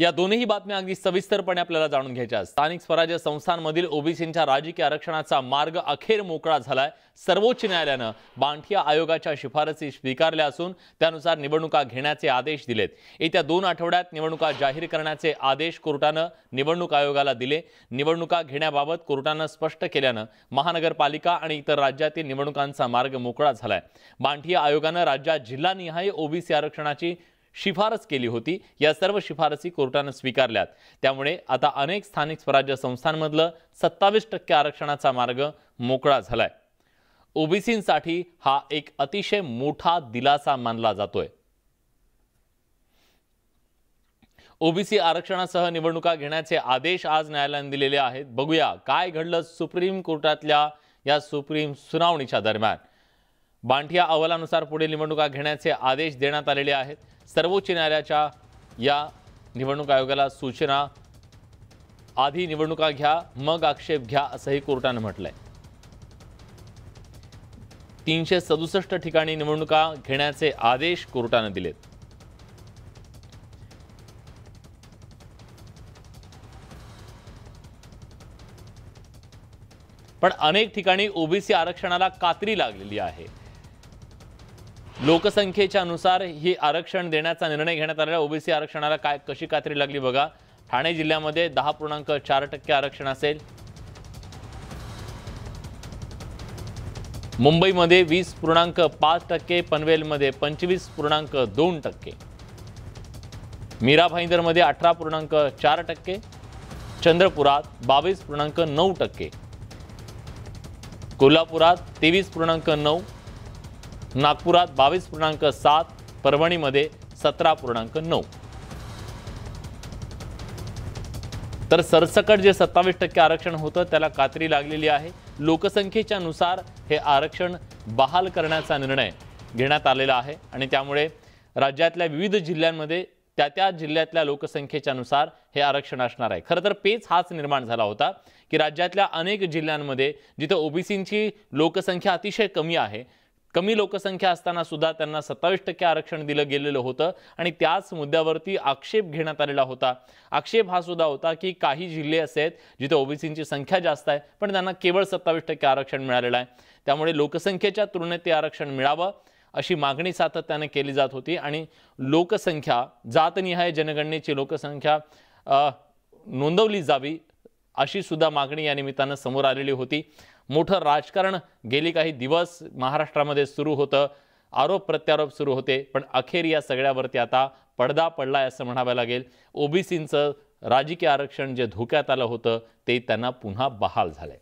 या दोन्ही बातम्या अगदी सविस्तरपणे आपल्याला जाणून घ्यायच्या आहेत। स्थानिक स्वराज्य संस्थांमधील ओबीसींच्या राजकीय आरक्षणाचा मार्ग अखेर मोकळा झालाय। सर्वोच्च न्यायालयाने बांठिया आयोगाच्या शिफारसी स्वीकारल्या असून त्यानुसार निवडणुका घेण्याचे आदेश दिलेत। येत्या 2 आठवड्यात निवडणुका जाहीर करण्याचे आदेश कोर्टाने निवडणूक आयोगाला दिले। निवडणुका घेण्याबाबत कोर्टाने स्पष्ट केल्याने महानगरपालिका आणि इतर राज्यातील निवडणुकांचा मार्ग मोकळा झालाय। बांठिया आयोगाने राज्यात जिल्हानिहाय ओबीसी आरक्षणाची शिफारस केली होती। या सर्व शिफारसी कोर्टाने स्वीकारल्यात। त्यामुळे आता अनेक स्थानिक स्वराज्य संस्थांमधलं 27% आरक्षणाचा मार्ग मोकळा झालाय। ओबीसींसाठी हा एक अतिशय मोठा दिलासा मानला जातोय। ओबीसी आरक्षणासह निवडणुका घेण्याचे आदेश आज न्यायालयाने दिलेले आहेत। बघूया काय घडलं सुप्रीम कोर्टातल्या या सुप्रीम सुनावणीच्या दरम्यान। बांठिया अहवालानुसार पुढे निवडणुका घेण्याचे आदेश देण्यात आलेले आहेत। सर्वोच्च न्यायालयाच्या या निवडणूक आयोगाला सूचना, आधी निवडणुका घ्या मग आक्षेप घ्या असंही कोर्टाने म्हटलंय। 367 ठिकाणी निवडणुका घेण्याचे आदेश कोर्टाने दिलेत। पण अनेक ठिकाणी ओबीसी आरक्षणाला कात्री लागलेली आहे। लोकसंख्येच्या नुसार ही आरक्षण देण्याचा निर्णय घेण्यात आलेला। ओबीसी आरक्षणाला कशी कात्री लागली बघा। ठाणे जिल्ह्यामध्ये 10.4% आरक्षण असेल, मुंबईमध्ये 20.5%, पनवेलमध्ये 25.2%, मीरा भाईंदरमध्ये 18.4%, चंद्रपुरात 22.9%, कोल्हापुरात 23.9%, नागपुरात 22.7%, परभणीमध्ये 17.9%। तर सरसकट जे 27% आरक्षण होतं त्याला कात्री लागलेली आहे। लोकसंख्येच्या नुसार हे आरक्षण बहाल करण्याचा निर्णय घेण्यात आलेला आहे आणि त्यामुळे राज्यातल्या विविध जिल्ह्यांमध्ये त्या जिल्ह्यातल्या लोकसंख्येच्या नुसार हे आरक्षण असणार आहे। खरं तर पेच हाच निर्माण झाला होता की राज्यातल्या अनेक जिल्ह्यांमध्ये जिथे ओबीसींची लोकसंख्या अतिशय कमी आहे, कमी लोकसंख्या असताना सुद्धा त्यांना 27% आरक्षण दिलं गेलेलं होतं आणि त्याच मुद्द्यावरती आक्षेप घेण्यात आलेला होता। आक्षेप हा सुद्धा होता की काही जिल्हे असे आहेत जिथे ओबीसींची संख्या जास्त आहे पण त्यांना केवळ 27% आरक्षण मिळालेलं आहे। त्यामुळे लोकसंख्येच्या तुलनेत ते आरक्षण मिळावं अशी मागणी सातत्याने केली जात होती आणि लोकसंख्या, जातनिहाय जनगणनेची लोकसंख्या नोंदवली जावी अशी सुद्धा मागणी या निमित्तानं समोर आलेली होती। मोठं राजकारण गेली काही दिवस महाराष्ट्रामध्ये सुरू होतं, आरोप प्रत्यारोप सुरू होते, पण अखेर या सगळ्यावरती आता पडदा पडलाय असं म्हणावं लागेल। ओबीसींचं राजकीय आरक्षण जे धोक्यात आलं होतं ते त्यांना पुन्हा बहाल झालंय।